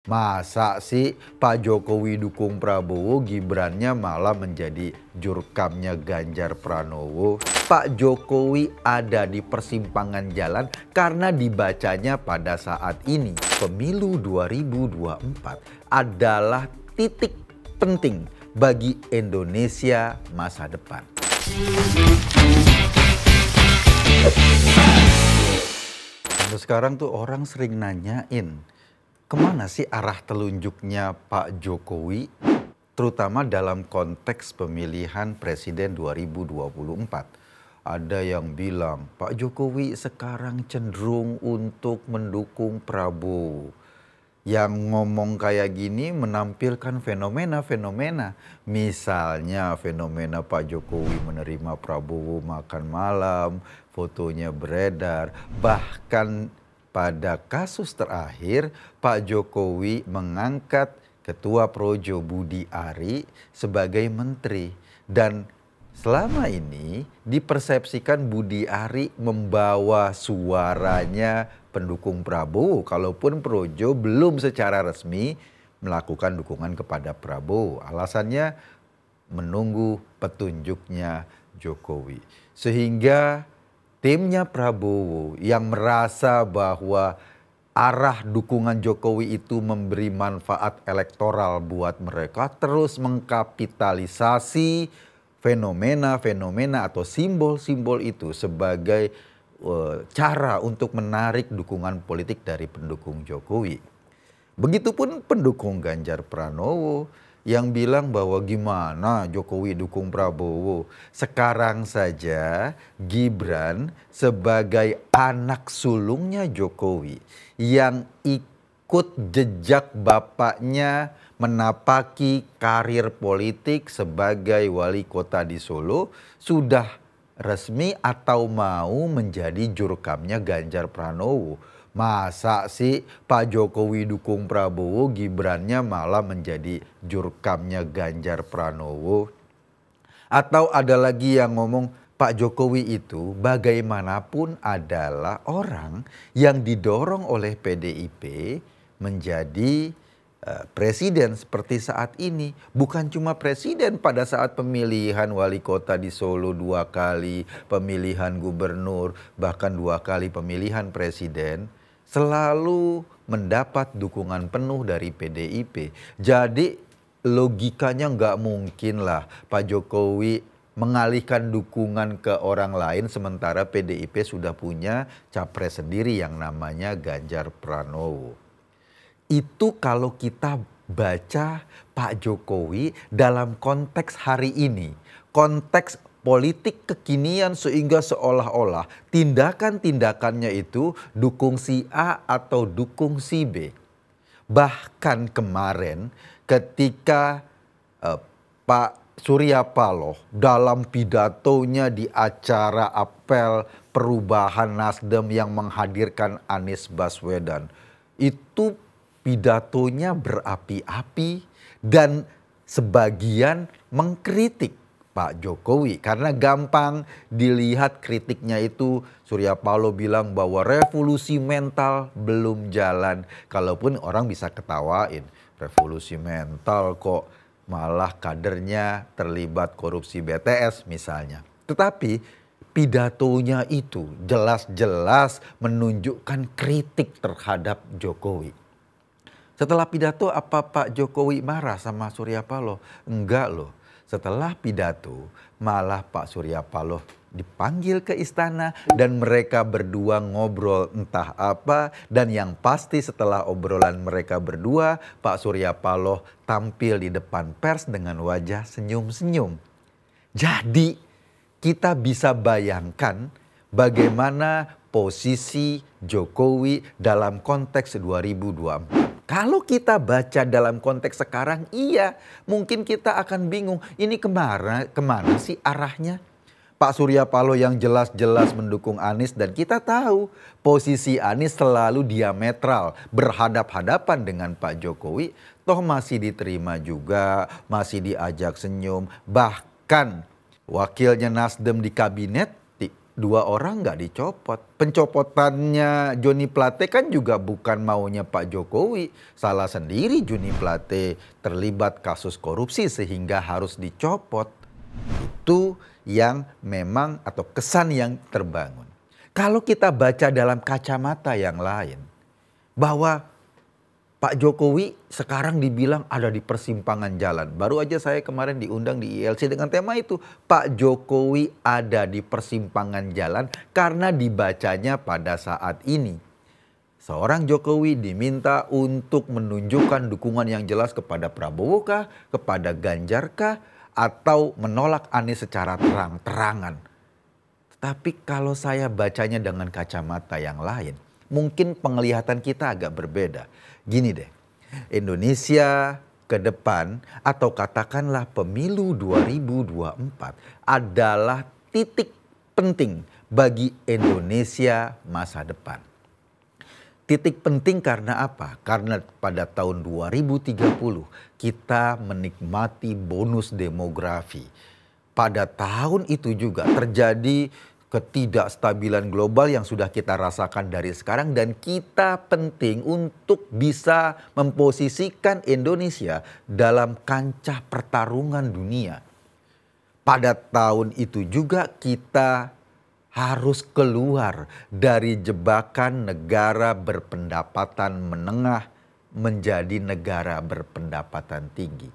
Masa sih Pak Jokowi dukung Prabowo, Gibrannya malah menjadi jurkamnya Ganjar Pranowo? Pak Jokowi ada di persimpangan jalan karena dibacanya pada saat ini. Pemilu 2024 adalah titik penting bagi Indonesia masa depan. Sampai sekarang tuh orang sering nanyain, kemana sih arah telunjuknya Pak Jokowi, terutama dalam konteks pemilihan Presiden 2024. Ada yang bilang Pak Jokowi sekarang cenderung untuk mendukung Prabowo. Yang ngomong kayak gini menampilkan fenomena-fenomena. Misalnya fenomena Pak Jokowi menerima Prabowo makan malam, fotonya beredar. Bahkan pada kasus terakhir, Pak Jokowi mengangkat Ketua Projo Budi Ari sebagai menteri. Dan selama ini dipersepsikan Budi Ari membawa suaranya pendukung Prabowo, kalaupun Projo belum secara resmi melakukan dukungan kepada Prabowo. Alasannya menunggu petunjuknya Jokowi. Sehingga timnya Prabowo yang merasa bahwa arah dukungan Jokowi itu memberi manfaat elektoral buat mereka terus mengkapitalisasi fenomena-fenomena atau simbol-simbol itu sebagai cara untuk menarik dukungan politik dari pendukung Jokowi. Begitupun pendukung Ganjar Pranowo yang bilang bahwa gimana Jokowi dukung Prabowo. Sekarang saja Gibran sebagai anak sulungnya Jokowi yang ikut jejak bapaknya menapaki karir politik sebagai wali kota di Solo sudah resmi atau mau menjadi jurkamnya Ganjar Pranowo. Masa sih Pak Jokowi dukung Prabowo, Gibrannya malah menjadi jurkamnya Ganjar Pranowo? Atau ada lagi yang ngomong Pak Jokowi itu bagaimanapun adalah orang yang didorong oleh PDIP menjadi presiden seperti saat ini. Bukan cuma presiden pada saat pemilihan wali kota di Solo 2 kali, pemilihan gubernur, bahkan 2 kali pemilihan presiden, selalu mendapat dukungan penuh dari PDIP. Jadi logikanya nggak mungkin lah Pak Jokowi mengalihkan dukungan ke orang lain sementara PDIP sudah punya capres sendiri yang namanya Ganjar Pranowo. Itu kalau kita baca Pak Jokowi dalam konteks hari ini, konteks politik kekinian sehingga seolah-olah tindakan-tindakannya itu dukung si A atau dukung si B. Bahkan kemarin ketika Pak Surya Paloh dalam pidatonya di acara apel perubahan Nasdem yang menghadirkan Anies Baswedan, itu pidatonya berapi-api dan sebagian mengkritik Pak Jokowi karena gampang dilihat kritiknya itu. Surya Paloh bilang bahwa revolusi mental belum jalan. Kalaupun orang bisa ketawain, revolusi mental kok malah kadernya terlibat korupsi BTS misalnya. Tetapi pidatonya itu jelas-jelas menunjukkan kritik terhadap Jokowi. Setelah pidato apa Pak Jokowi marah sama Surya Paloh? Enggak loh. Setelah pidato malah Pak Surya Paloh dipanggil ke istana dan mereka berdua ngobrol entah apa. Dan yang pasti setelah obrolan mereka berdua, Pak Surya Paloh tampil di depan pers dengan wajah senyum-senyum. Jadi kita bisa bayangkan bagaimana posisi Jokowi dalam konteks 2024. Kalau kita baca dalam konteks sekarang, iya mungkin kita akan bingung. Ini kemana sih arahnya? Pak Surya Paloh yang jelas-jelas mendukung Anies dan kita tahu posisi Anies selalu diametral berhadap-hadapan dengan Pak Jokowi. Toh masih diterima juga, masih diajak senyum. Bahkan wakilnya Nasdem di kabinet dua orang nggak dicopot. Pencopotannya Joni Plate kan juga bukan maunya Pak Jokowi. Salah sendiri Joni Plate terlibat kasus korupsi sehingga harus dicopot. Itu yang memang atau kesan yang terbangun. Kalau kita baca dalam kacamata yang lain, bahwa Pak Jokowi sekarang dibilang ada di persimpangan jalan. Baru aja saya kemarin diundang di ILC dengan tema itu. Pak Jokowi ada di persimpangan jalan karena dibacanya pada saat ini. Seorang Jokowi diminta untuk menunjukkan dukungan yang jelas kepada Prabowo kah, kepada Ganjar kah, atau menolak Anies secara terang-terangan. Tapi kalau saya bacanya dengan kacamata yang lain, mungkin penglihatan kita agak berbeda. Gini deh, Indonesia ke depan atau katakanlah pemilu 2024 adalah titik penting bagi Indonesia masa depan. Titik penting karena apa? Karena pada tahun 2030 kita menikmati bonus demografi. Pada tahun itu juga terjadi ketidakstabilan global yang sudah kita rasakan dari sekarang dan kita penting untuk bisa memposisikan Indonesia dalam kancah pertarungan dunia. Pada tahun itu juga kita harus keluar dari jebakan negara berpendapatan menengah menjadi negara berpendapatan tinggi.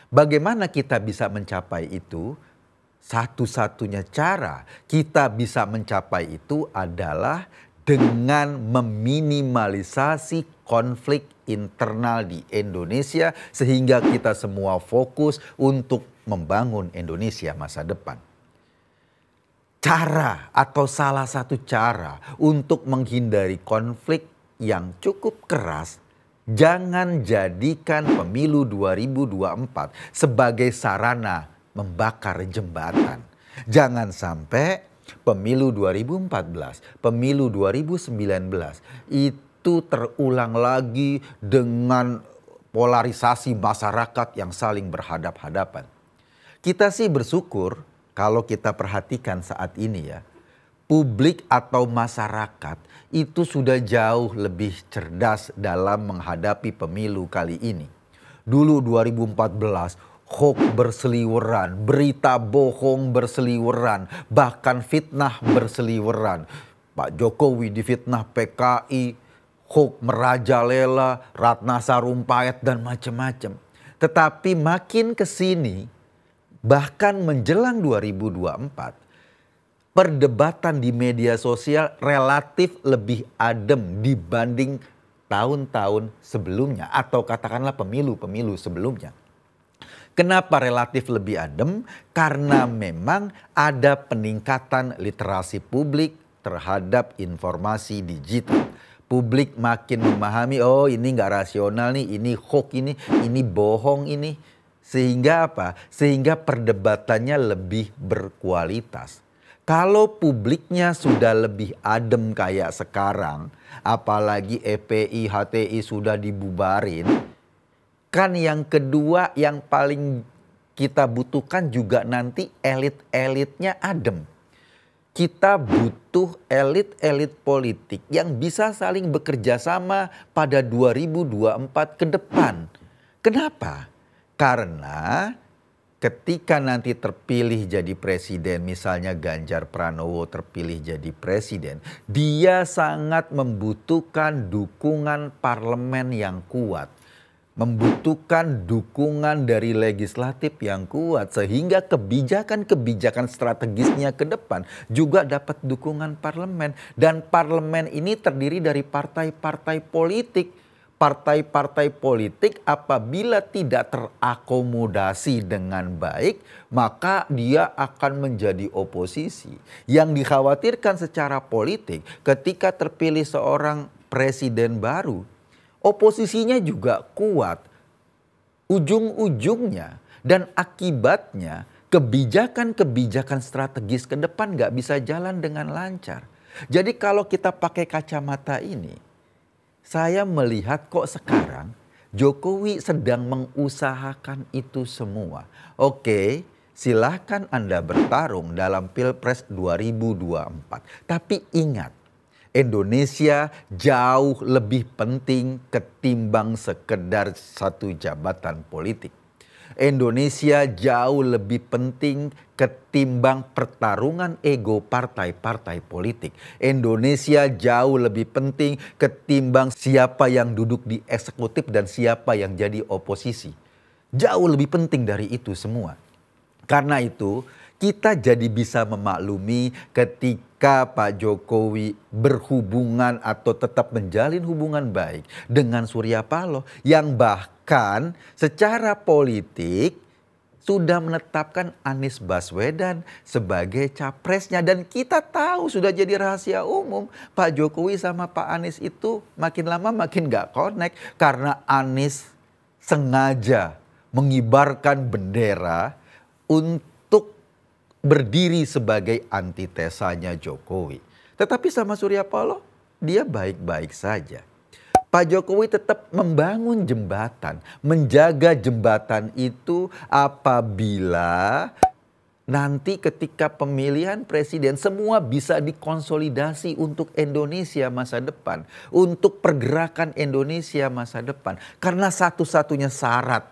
Bagaimana kita bisa mencapai itu? Satu-satunya cara kita bisa mencapai itu adalah dengan meminimalisasi konflik internal di Indonesia sehingga kita semua fokus untuk membangun Indonesia masa depan. Cara atau salah satu cara untuk menghindari konflik yang cukup keras, jangan jadikan pemilu 2024 sebagai sarana membakar jembatan. Jangan sampai pemilu 2014, pemilu 2019 itu terulang lagi dengan polarisasi masyarakat yang saling berhadap-hadapan. Kita sih bersyukur kalau kita perhatikan saat ini ya, publik atau masyarakat itu sudah jauh lebih cerdas dalam menghadapi pemilu kali ini. Dulu 2014 hoax berseliweran, berita bohong berseliweran, bahkan fitnah berseliweran. Pak Jokowi difitnah PKI, hoax merajalela, Ratna Sarumpait dan macam-macam. Tetapi makin ke sini, bahkan menjelang 2024, perdebatan di media sosial relatif lebih adem dibanding tahun-tahun sebelumnya atau katakanlah pemilu-pemilu sebelumnya. Kenapa relatif lebih adem? Karena memang ada peningkatan literasi publik terhadap informasi digital. Publik makin memahami, oh ini nggak rasional nih, ini hoax ini bohong ini. Sehingga apa? Sehingga perdebatannya lebih berkualitas. Kalau publiknya sudah lebih adem kayak sekarang, apalagi EPI, HTI sudah dibubarin, kan yang kedua yang paling kita butuhkan juga nanti elit-elitnya adem. Kita butuh elit-elit politik yang bisa saling bekerja sama pada 2024 ke depan. Kenapa? Karena ketika nanti terpilih jadi presiden, misalnya Ganjar Pranowo terpilih jadi presiden, dia sangat membutuhkan dukungan parlemen yang kuat. Membutuhkan dukungan dari legislatif yang kuat sehingga kebijakan-kebijakan strategisnya ke depan juga dapat dukungan parlemen. Dan parlemen ini terdiri dari partai-partai politik. Partai-partai politik apabila tidak terakomodasi dengan baik, maka dia akan menjadi oposisi. Yang dikhawatirkan secara politik ketika terpilih seorang presiden baru, oposisinya juga kuat. Ujung-ujungnya dan akibatnya kebijakan-kebijakan strategis ke depan nggak bisa jalan dengan lancar. Jadi kalau kita pakai kacamata ini, saya melihat kok sekarang Jokowi sedang mengusahakan itu semua. Oke, silahkan Anda bertarung dalam Pilpres 2024. Tapi ingat, Indonesia jauh lebih penting ketimbang sekedar satu jabatan politik. Indonesia jauh lebih penting ketimbang pertarungan ego partai-partai politik. Indonesia jauh lebih penting ketimbang siapa yang duduk di eksekutif dan siapa yang jadi oposisi. Jauh lebih penting dari itu semua. Karena itu kita jadi bisa memaklumi ketika Pak Jokowi berhubungan atau tetap menjalin hubungan baik dengan Surya Paloh yang bahkan secara politik sudah menetapkan Anies Baswedan sebagai capresnya. Dan kita tahu sudah jadi rahasia umum Pak Jokowi sama Pak Anies itu makin lama makin gak connect karena Anies sengaja mengibarkan bendera untuk berdiri sebagai antitesanya Jokowi. Tetapi sama Surya Paloh dia baik-baik saja. Pak Jokowi tetap membangun jembatan, menjaga jembatan itu apabila nanti ketika pemilihan presiden semua bisa dikonsolidasi untuk Indonesia masa depan, untuk pergerakan Indonesia masa depan. Karena satu-satunya syarat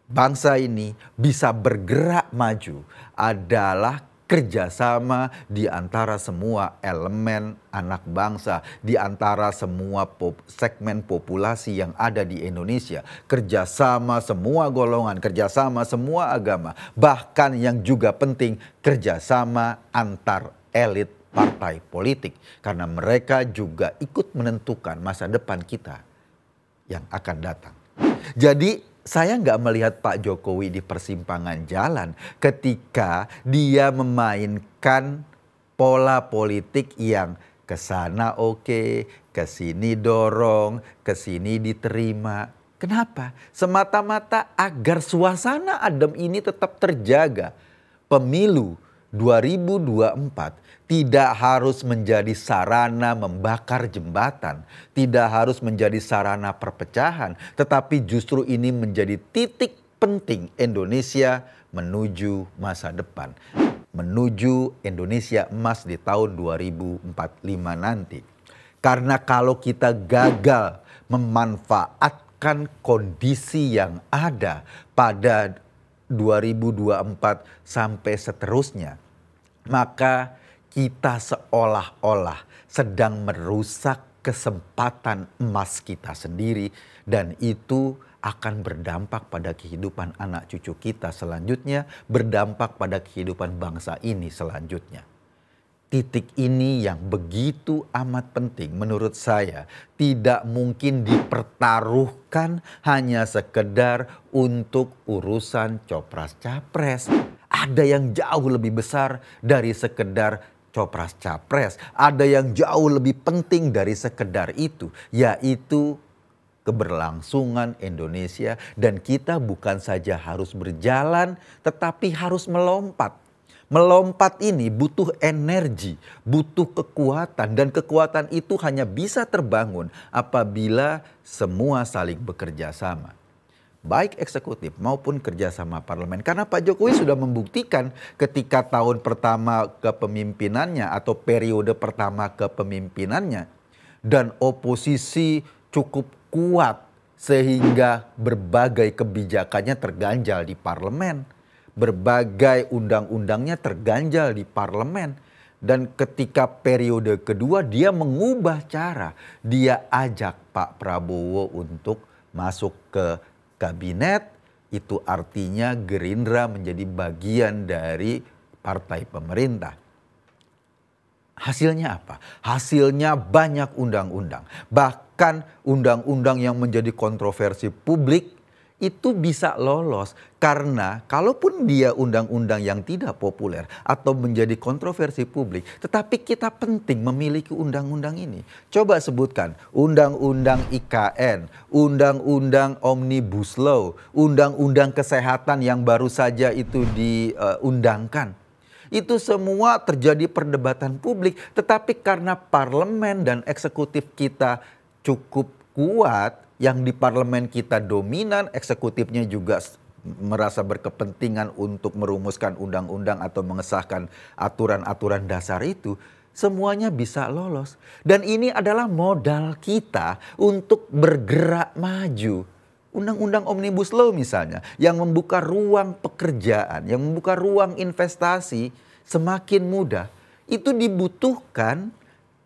bangsa ini bisa bergerak maju adalah kerjasama di antara semua elemen anak bangsa, di antara semua segmen populasi yang ada di Indonesia. Kerjasama semua golongan, kerjasama semua agama. Bahkan yang juga penting, kerjasama antar elit partai politik. Karena mereka juga ikut menentukan masa depan kita yang akan datang. Jadi saya nggak melihat Pak Jokowi di persimpangan jalan ketika dia memainkan pola politik yang kesana oke, kesini dorong, kesini diterima. Kenapa? Semata-mata agar suasana adem ini tetap terjaga. Pemilu 2024 tidak harus menjadi sarana membakar jembatan, tidak harus menjadi sarana perpecahan, tetapi justru ini menjadi titik penting Indonesia menuju masa depan, menuju Indonesia emas di tahun 2045 nanti. Karena kalau kita gagal memanfaatkan kondisi yang ada pada 2024 sampai seterusnya, maka kita seolah-olah sedang merusak kesempatan emas kita sendiri dan itu akan berdampak pada kehidupan anak cucu kita selanjutnya, berdampak pada kehidupan bangsa ini selanjutnya. Titik ini yang begitu amat penting menurut saya tidak mungkin dipertaruhkan hanya sekedar untuk urusan copras-capres. Ada yang jauh lebih besar dari sekedar copras-capres. Ada yang jauh lebih penting dari sekedar itu, yaitu keberlangsungan Indonesia. Dan kita bukan saja harus berjalan, tetapi harus melompat. Melompat ini butuh energi, butuh kekuatan. Dan kekuatan itu hanya bisa terbangun apabila semua saling bekerja sama. Baik eksekutif maupun kerjasama parlemen. Karena Pak Jokowi sudah membuktikan ketika tahun pertama kepemimpinannya atau periode pertama kepemimpinannya. Dan oposisi cukup kuat sehingga berbagai kebijakannya terganjal di parlemen. Berbagai undang-undangnya terganjal di parlemen. Dan ketika periode kedua dia mengubah cara. Dia ajak Pak Prabowo untuk masuk ke kabinet, itu artinya Gerindra menjadi bagian dari partai pemerintah. Hasilnya apa? Hasilnya banyak undang-undang. Bahkan undang-undang yang menjadi kontroversi publik itu bisa lolos karena kalaupun dia undang-undang yang tidak populer atau menjadi kontroversi publik, tetapi kita penting memiliki undang-undang ini. Coba sebutkan undang-undang IKN, undang-undang Omnibus Law, undang-undang kesehatan yang baru saja itu diundangkan. Itu semua terjadi perdebatan publik, tetapi karena parlemen dan eksekutif kita cukup kuat, yang di parlemen kita dominan, eksekutifnya juga merasa berkepentingan untuk merumuskan undang-undang atau mengesahkan aturan-aturan dasar itu, semuanya bisa lolos. Dan ini adalah modal kita untuk bergerak maju. Undang-undang Omnibus Law misalnya, yang membuka ruang pekerjaan, yang membuka ruang investasi semakin mudah. Itu dibutuhkan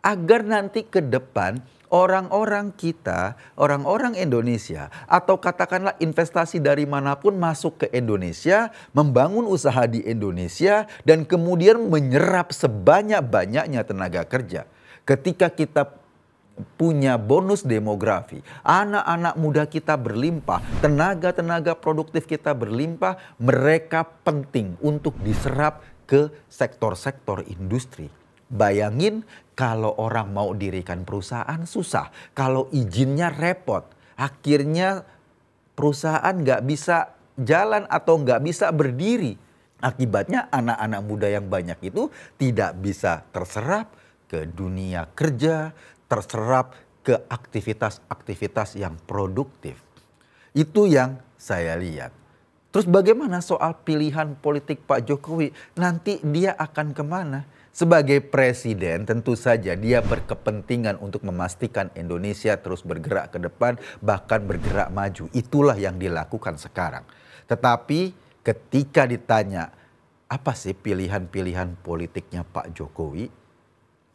agar nanti ke depan orang-orang kita, orang-orang Indonesia, atau katakanlah investasi dari manapun masuk ke Indonesia, membangun usaha di Indonesia, dan kemudian menyerap sebanyak-banyaknya tenaga kerja. Ketika kita punya bonus demografi, anak-anak muda kita berlimpah, tenaga-tenaga produktif kita berlimpah, mereka penting untuk diserap ke sektor-sektor industri. Bayangin kalau orang mau dirikan perusahaan susah, kalau izinnya repot, akhirnya perusahaan nggak bisa jalan atau nggak bisa berdiri. Akibatnya anak-anak muda yang banyak itu tidak bisa terserap ke dunia kerja, terserap ke aktivitas-aktivitas yang produktif. Itu yang saya lihat. Terus bagaimana soal pilihan politik Pak Jokowi? Nanti dia akan kemana? Sebagai presiden tentu saja dia berkepentingan untuk memastikan Indonesia terus bergerak ke depan, bahkan bergerak maju. Itulah yang dilakukan sekarang. Tetapi ketika ditanya apa sih pilihan-pilihan politiknya Pak Jokowi?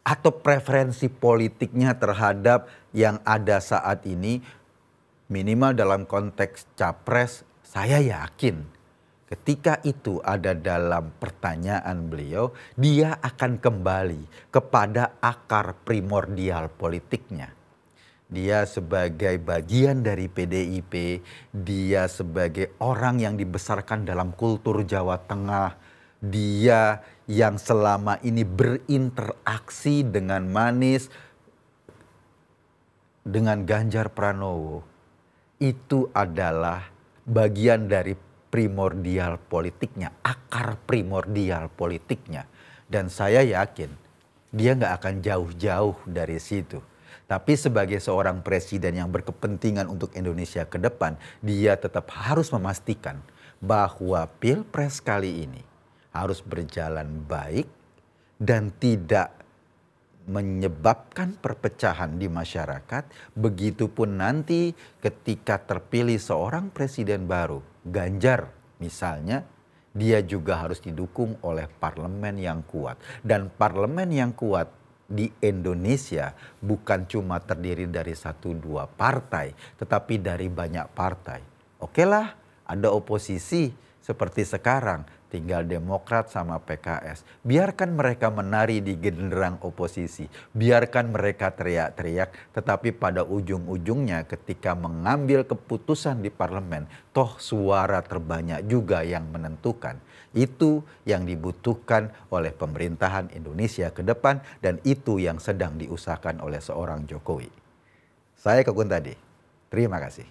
Atau preferensi politiknya terhadap yang ada saat ini, minimal dalam konteks capres, saya yakin ketika itu ada dalam pertanyaan beliau, dia akan kembali kepada akar primordial politiknya. Dia sebagai bagian dari PDIP, dia sebagai orang yang dibesarkan dalam kultur Jawa Tengah, dia yang selama ini berinteraksi dengan manis, dengan Ganjar Pranowo. Itu adalah bagian dari primordial politiknya, akar primordial politiknya. Dan saya yakin dia nggak akan jauh-jauh dari situ. Tapi sebagai seorang presiden yang berkepentingan untuk Indonesia ke depan, dia tetap harus memastikan bahwa Pilpres kali ini harus berjalan baik dan tidak menyebabkan perpecahan di masyarakat. Begitupun nanti ketika terpilih seorang presiden baru, Ganjar misalnya, dia juga harus didukung oleh parlemen yang kuat. Dan parlemen yang kuat di Indonesia bukan cuma terdiri dari 1-2 partai, tetapi dari banyak partai. Oke lah, ada oposisi seperti sekarang. Tinggal Demokrat sama PKS. Biarkan mereka menari di genderang oposisi. Biarkan mereka teriak-teriak. Tetapi pada ujung-ujungnya ketika mengambil keputusan di parlemen, toh suara terbanyak juga yang menentukan. Itu yang dibutuhkan oleh pemerintahan Indonesia ke depan. Dan itu yang sedang diusahakan oleh seorang Jokowi. Saya Kekun tadi. Terima kasih.